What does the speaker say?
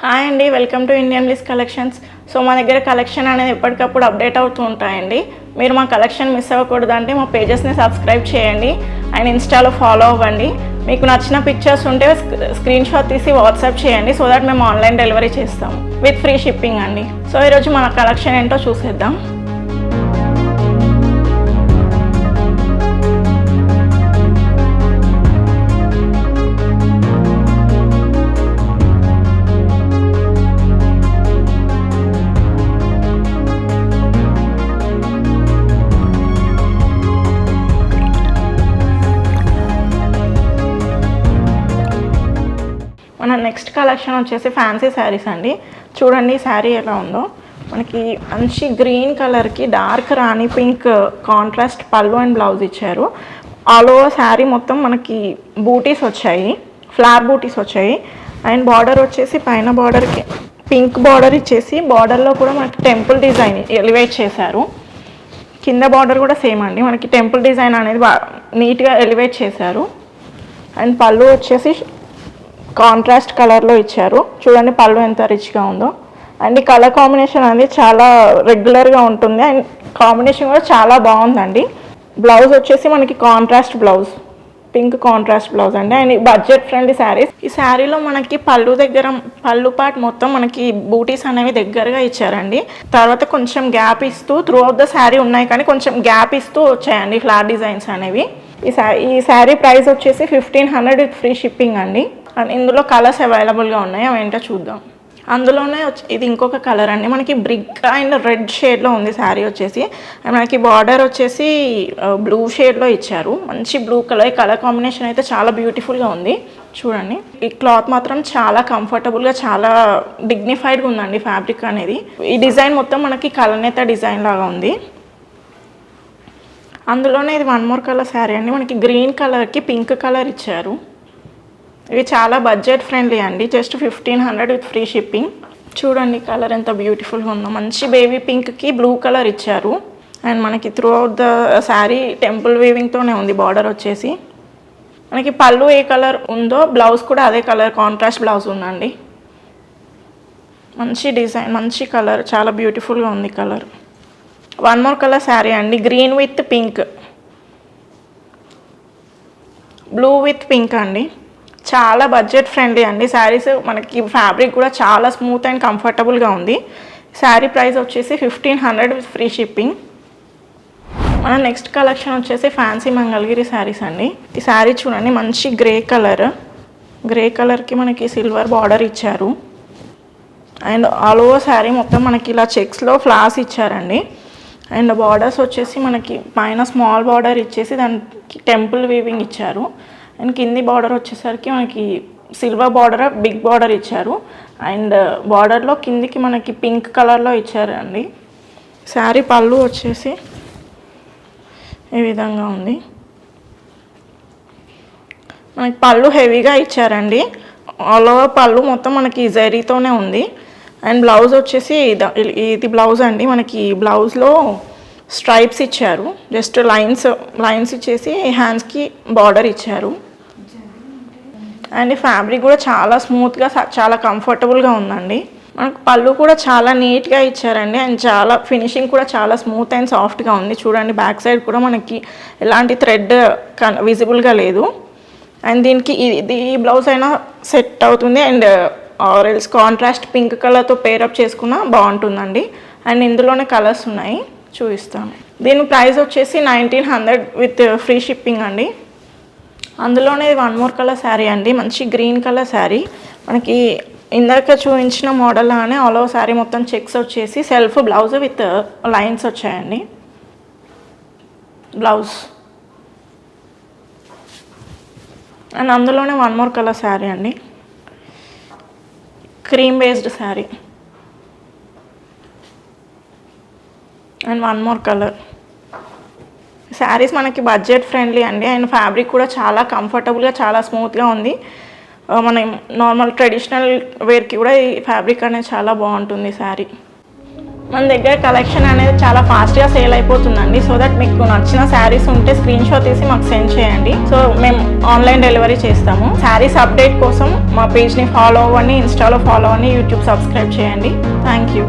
Hi అండి, welcome to Indian bliss collections. So మా దగ్గర కలెక్షన్ అనేది ఎప్పటికప్పుడు అప్డేట్ అవుతూ ఉంటాయండి. మీరు మా కలెక్షన్ మిస్ అవ్వకూడదంటే మా పేజెస్ని సబ్స్క్రైబ్ చేయండి అండ్ ఇన్స్టాలో ఫాలో అవ్వండి. మీకు నచ్చిన పిక్చర్స్ ఉంటే స్క్రీన్ షాట్ తీసి వాట్సాప్ చేయండి సో దట్ మేము ఆన్లైన్ డెలివరీ చేస్తాం విత్ ఫ్రీ షిప్పింగ్ అండి. సో ఈరోజు మన కలెక్షన్ ఏంటో చూసేద్దాం. మన నెక్స్ట్ కలెక్షన్ వచ్చేసి ఫ్యాన్సీ శారీస్ అండి. చూడండి శారీ ఎలా ఉందో. మనకి మంచి గ్రీన్ కలర్కి డార్క్ రాణి పింక్ కాంట్రాస్ట్ పళ్ళు అండ్ బ్లౌజ్ ఇచ్చారు. ఆల్ ఓవర్ శారీ మొత్తం మనకి బూటీస్ వచ్చాయి, ఫ్లవర్ బూటీస్ వచ్చాయి. అండ్ బార్డర్ వచ్చేసి పైన బార్డర్కి పింక్ బార్డర్ ఇచ్చేసి బార్డర్లో కూడా మనకి టెంపుల్ డిజైన్ ఎలివేట్ చేశారు. కింద బార్డర్ కూడా సేమ్ అండి, మనకి టెంపుల్ డిజైన్ అనేది నీట్గా ఎలివేట్ చేశారు. అండ్ పళ్ళు వచ్చేసి కాంట్రాస్ట్ కలర్లో ఇచ్చారు. చూడండి పళ్ళు ఎంత రిచ్గా ఉందో. అండ్ ఈ కలర్ కాంబినేషన్ అనేది చాలా రెగ్యులర్గా ఉంటుంది అండ్ కాంబినేషన్ కూడా చాలా బాగుందండి. బ్లౌజ్ వచ్చేసి మనకి contrast blouse, pink contrast blouse అండి. And budget friendly saris. ఈ శారీలో మనకి పళ్ళు పార్ట్ మొత్తం మనకి బూటీస్ అనేవి దగ్గరగా ఇచ్చారండి. తర్వాత కొంచెం గ్యాప్ ఇస్తూ త్రూ అవుట్ ద శారీ ఉన్నాయి కానీ కొంచెం గ్యాప్ ఇస్తూ వచ్చాయండి ఫ్లవర్ డిజైన్స్ అనేవి. ఈ శారీ ప్రైస్ వచ్చేసి 1500 విత్ ఫ్రీ షిప్పింగ్ అండి. అండ్ ఇందులో కలర్స్ అవైలబుల్గా ఉన్నాయి, అవి ఏంటో చూద్దాం. అందులోనే ఇది ఇంకొక కలర్ అండి, మనకి బ్రిక్ అండ్ రెడ్ షేడ్లో ఉంది శారీ వచ్చేసి. అండ్ మనకి బార్డర్ వచ్చేసి బ్లూ షేడ్లో ఇచ్చారు. మంచి బ్లూ కలర్, ఈ కలర్ కాంబినేషన్ అయితే చాలా బ్యూటిఫుల్గా ఉంది. చూడండి ఈ క్లాత్ మాత్రం చాలా కంఫర్టబుల్గా, చాలా డిగ్నిఫైడ్గా ఉందండి ఫ్యాబ్రిక్ అనేది. ఈ డిజైన్ మొత్తం మనకి కలనేత డిజైన్ లాగా ఉంది. అందులోనే ఇది వన్ మోర్ కలర్ శారీ అండి, మనకి గ్రీన్ కలర్కి పింక్ కలర్ ఇచ్చారు. ఇవి చాలా బడ్జెట్ ఫ్రెండ్లీ అండి, జస్ట్ 1500 విత్ ఫ్రీ షిప్పింగ్. చూడండి కలర్ ఎంత బ్యూటిఫుల్గా ఉందో. మంచి బేబీ పింక్కి బ్లూ కలర్ ఇచ్చారు. అండ్ మనకి throughout the sari temple వీవింగ్తోనే ఉంది. బార్డర్ వచ్చేసి మనకి పళ్ళు ఏ కలర్ ఉందో బ్లౌజ్ కూడా అదే కలర్ కాంట్రాస్ట్ బ్లౌజ్ ఉందండి. మంచి డిజైన్, మంచి కలర్, చాలా బ్యూటిఫుల్గా ఉంది colour. One more colour sari అండి, green with pink, blue with pink అండి. చాలా బడ్జెట్ ఫ్రెండ్లీ అండి శారీస్. మనకి ఫ్యాబ్రిక్ కూడా చాలా స్మూత్ అండ్ కంఫర్టబుల్గా ఉంది. శారీ ప్రైస్ వచ్చేసి 1500 విత్ ఫ్రీ షిప్పింగ్. మన నెక్స్ట్ కలెక్షన్ వచ్చేసి ఫ్యాన్సీ మంగళగిరి శారీస్ అండి. ఈ శారీ చూడండి మంచి గ్రే కలర్కి మనకి సిల్వర్ బార్డర్ ఇచ్చారు. అండ్ ఆల్ ఓవర్ శారీ మొత్తం మనకి ఇలా చెక్స్లో ఫ్లవర్స్ ఇచ్చారండి. అండ్ బార్డర్స్ వచ్చేసి మనకి పైన స్మాల్ బార్డర్ ఇచ్చేసి దానికి టెంపుల్ వీవింగ్ ఇచ్చారు. అండ్ కింది బార్డర్ వచ్చేసరికి మనకి సిల్వర్ బార్డర్, బిగ్ బార్డర్ ఇచ్చారు. అండ్ బార్డర్లో కిందికి మనకి పింక్ కలర్లో ఇచ్చారండి. శారీ పళ్ళు వచ్చేసి ఈ విధంగా ఉంది. మనకి పళ్ళు హెవీగా ఇచ్చారండి. ఆల్ ఓవర్ పళ్ళు మొత్తం మనకి జరీతోనే ఉంది. అండ్ బ్లౌజ్ వచ్చేసి ఇది బ్లౌజ్ అండి. మనకి బ్లౌజ్లో స్ట్రైప్స్ ఇచ్చారు, జస్ట్ లైన్స్ ఇచ్చేసి హ్యాండ్స్కి బార్డర్ ఇచ్చారు. అండ్ ఫ్యాబ్రిక్ కూడా చాలా స్మూత్గా, చాలా కంఫర్టబుల్గా ఉందండి. మనకు పళ్ళు కూడా చాలా నీట్గా ఇచ్చారండి. అండ్ చాలా ఫినిషింగ్ కూడా చాలా స్మూత్ అండ్ సాఫ్ట్గా ఉంది. చూడండి బ్యాక్ సైడ్ కూడా మనకి ఎలాంటి థ్రెడ్ విజిబుల్గా లేదు. అండ్ దీనికి ఈ బ్లౌజ్ అయినా సెట్ అవుతుంది. అండ్ ఆరెల్స్ కాంట్రాస్ట్ పింక్ కలర్తో పేరప్ చేసుకున్నా బాగుంటుందండి. అండ్ ఇందులోనే కలర్స్ ఉన్నాయి, చూపిస్తాను. దీని ప్రైస్ వచ్చేసి 1900 విత్ ఫ్రీ షిప్పింగ్ అండి. అందులోనే వన్ మోర్ కలర్ శారీ అండి, మంచి గ్రీన్ కలర్ శారీ. మనకి ఇందాక చూపించిన మోడల్ లానే ఆల్ ఓవర్ శారీ మొత్తం చెక్స్ వచ్చేసి సెల్ఫ్ బ్లౌజ్ విత్ లైన్స్ వచ్చాయండి. బ్లౌజ్ అండ్ అందులోనే వన్ మోర్ కలర్ శారీ అండి, cream based sari. And one more colour. Saris మనకి బడ్జెట్ ఫ్రెండ్లీ అండి. అండ్ ఫ్యాబ్రిక్ కూడా చాలా కంఫర్టబుల్గా, చాలా స్మూత్గా ఉంది. మనం నార్మల్ ట్రెడిషనల్ వేర్కి కూడా ఈ ఫ్యాబ్రిక్ అనేది చాలా బాగుంటుంది శారీ. మన దగ్గర కలెక్షన్ అనేది చాలా ఫాస్ట్గా సేల్ అయిపోతుందండి. సో దట్ మీకు నచ్చిన శారీస్ ఉంటే స్క్రీన్ షాట్ తీసి మాకు సెండ్ చేయండి. సో మేము ఆన్లైన్ డెలివరీ చేస్తాము. శారీస్ అప్డేట్ కోసం మా పేజ్ని ఫాలో అవ్వండి, ఇన్స్టాలో ఫాలో అవ్వండి, యూట్యూబ్ సబ్స్క్రైబ్ చేయండి. Thank you.